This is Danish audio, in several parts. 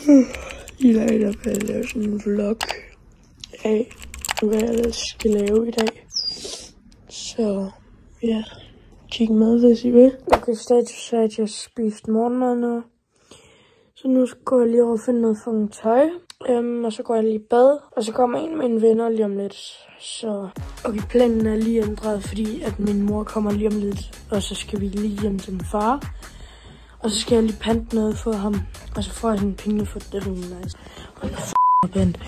I dag der vil jeg lave sådan en vlog af, hvad jeg skal lave i dag. Så ja, kig med, hvis I vil. Okay, status er, at jeg spiste morgenmad nu. Så nu går jeg lige over og finde noget fucking tøj. Og så går jeg lige i bad. Og så kommer en af mine venner lige om lidt. Så okay, planen er lige ændret, fordi at min mor kommer lige om lidt. Og så skal vi lige hjem til min far. Og så skal jeg lige pante noget for ham. Og så får jeg sådan penge for det, det er nice. Og jeg pant.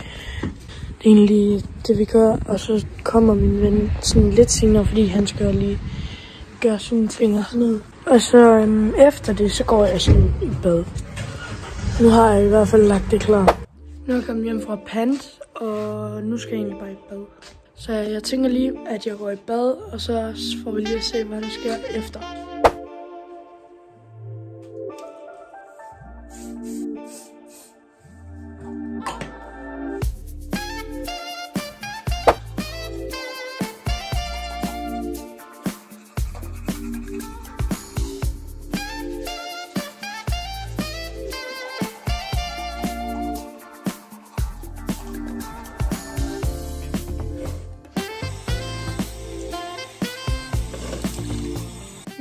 Det er egentlig det, vi gør. Og så kommer min ven sådan lidt senere, fordi han skal lige gøre sine ting og sådan noget. Og så efter det, så går jeg sådan i bad. Nu har jeg i hvert fald lagt det klar. Nu er jeg kommet hjem fra pant, og nu skal jeg egentlig bare i bad. Så jeg tænker lige, at jeg går i bad, og så får vi lige at se, hvad der sker efter.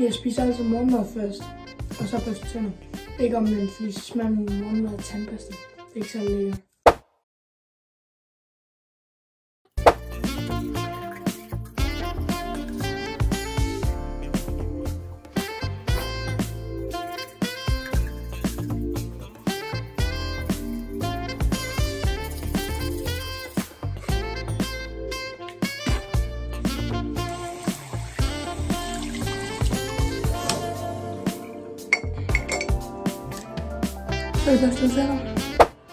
Jeg spiser altså morgenmad først, og så børste tænder. Ikke omvendt, fordi så smager min morgenmad af tandpasta. Det er ikke så lækkert.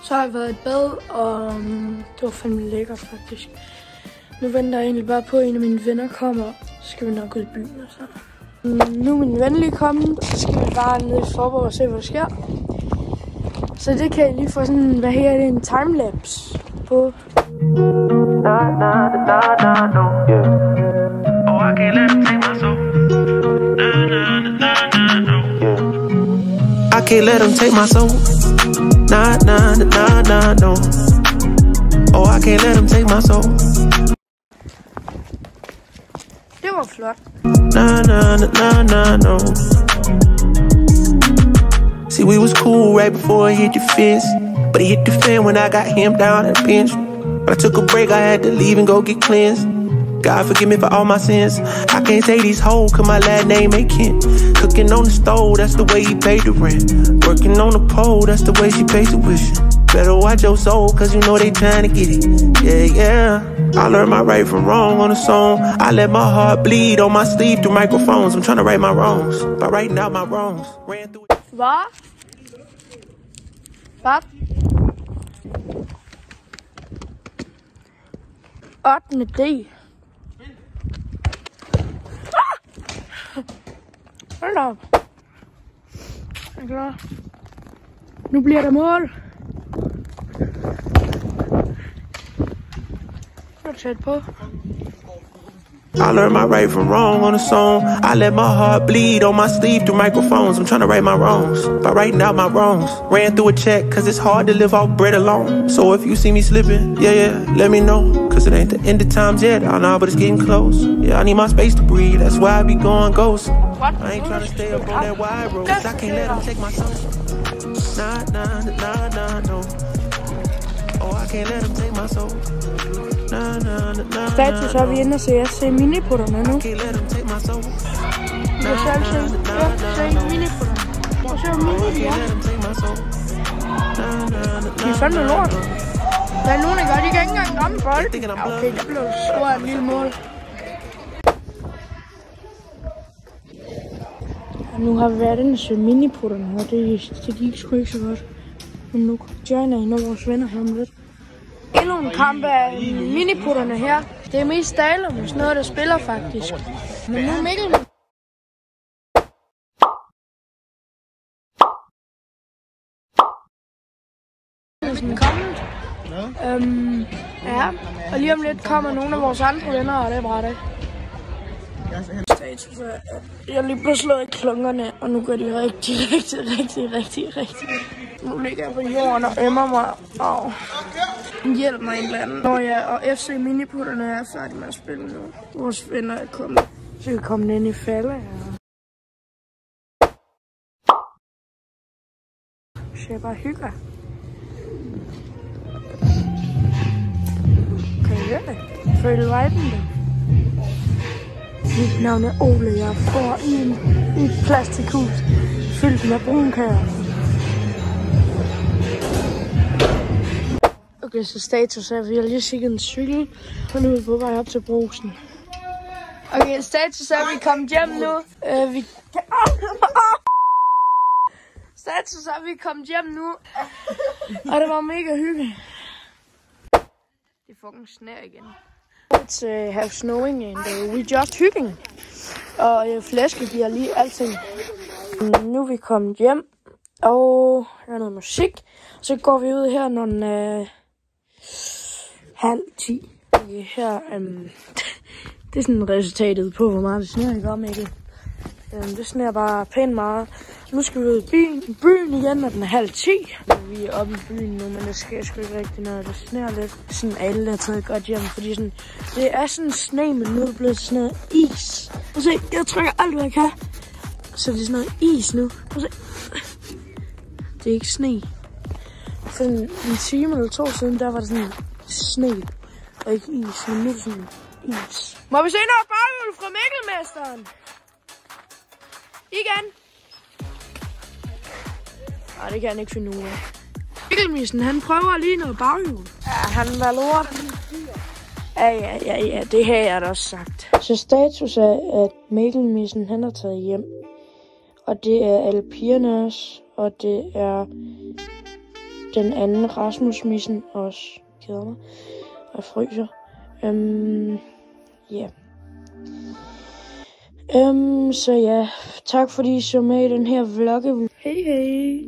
Så har jeg været i bad, og det var fandme lækkert faktisk. Nu venter jeg egentlig bare på, at en af mine venner kommer. Så skal vi nok ud i byen og sådan. Nu er min ven lige kommet, og så skal vi bare ned i Forborg og se, hvad der sker. Så det kan jeg lige få sådan, hvad her er det, en timelapse på. I can't let them take my soul. Nah, nah, nah, nah, no. Oh, I can't let them take my soul. Det var flot. Nah, nah, nah, nah, no. See, we was cool right before it hit the fence, but it hit the fan when I got him down at the bench. But I took a break, I had to leave and go get cleansed. God forgive me for all my sins. I can't say these hoes, cause my last name ain't Kent. Cooking on the stove, that's the way he paid the rent. Working on the pole, that's the way she pays tuition. Better watch your soul, cause you know they trying to get it. Yeah, yeah. I learned my right from wrong on a song. I let my heart bleed on my sleeve through microphones. I'm trying to right my wrongs by writing out my wrongs. Ran through it. Hvad? Hvad? 8. D. Hold op. Er du klar? Nu bliver der mål. Så er det tæt på. I learned my right from wrong on a song. I let my heart bleed on my sleeve through microphones. I'm trying to right my wrongs by writing out my wrongs. Ran through a check cause it's hard to live off bread alone. So if you see me slipping, yeah, let me know. Cause it ain't the end of times yet, I know, but it's getting close. Yeah, I need my space to breathe, that's why I be going ghost. I ain't trying to stay up on that wide road, cause I can't let them take my soul. Nah, nah, nah, nah, no. Oh, I can't let them take my soul. Status har vi inde og se miniputterne nu. Jeg skal se miniputterne. Og så mini, ja. De er fandme lort. Der er nogen, der gør, de kan ikke engang ramme bolden. Ja, okay, det blev scoret et lille mål. Og nu har vi været inde og se miniputterne, og det gik sgu ikke så godt. Men nu joiner en af vores venner her om lidt. Endnu en kamp af miniputterne her. Det er mest Dalum, sådan noget, der spiller faktisk. Men nu er Mikkel. Kommet. Ja, og lige om lidt kommer nogle af vores andre venner, og det er bare det. Status er, at jeg lige blevet slået i klunkerne, og nu går de rigtig. Nu ligger jeg på jorden og ømmer mig og hjælper mig en eller anden. Nå ja, og FC Miniputterne er færdig med at spille nu. Vores venner er kommet. Så vi komme ind i falde her. Så jeg bare hygger. Kan I høre det? Føler viben det? Mit navn er Ole. Jeg får i et plastikhus fyldt med brunkager. Okay, så status er, at vi har lige sikket en cykel, og nu er vi på vej op til Brugsen. Okay, status er, at vi er kommet hjem nu. Status er, at vi er kommet hjem nu, og det var mega hyggeligt. Det er fucking snær igen. It's have snowing and we just hygging. Og flæske giver lige alting. Nu er vi kommet hjem, og der er noget musik. Så går vi ud her når den 9:30. Her, det er sådan resultatet på, hvor meget det sneer, ikke om, ikke? Det sneer bare pænt meget. Nu skal vi ud i byen igen, når den er 9:30. Vi er oppe i byen nu, men det sker sgu ikke rigtigt, når det sneer lidt. Sådan alle er taget godt hjem, fordi sådan, det er sådan sne, men nu er det blevet sådan noget is. Og se, jeg trykker alt, hvad jeg kan. Så det er sådan noget is nu. Og se, det er ikke sne. For en time eller 2 siden, der var det sådan sne og ikke is, men nu er det sådan is. Må vi se noget baghjul fra Mikkelmesteren? Igen. Nej, det kan han ikke finde ud af. Mikkelmissen, han prøver lige noget baghjul. Ja, han var lort. Ja, det har jeg da også sagt. Så status er, at Mikkelmissen, han er taget hjem. Og det er alle pigerne også. Og det er den anden Rasmus-missen også. Keder mig. Og fryser. Ja. Så ja, tak fordi I så med i den her vlog. Hej hej.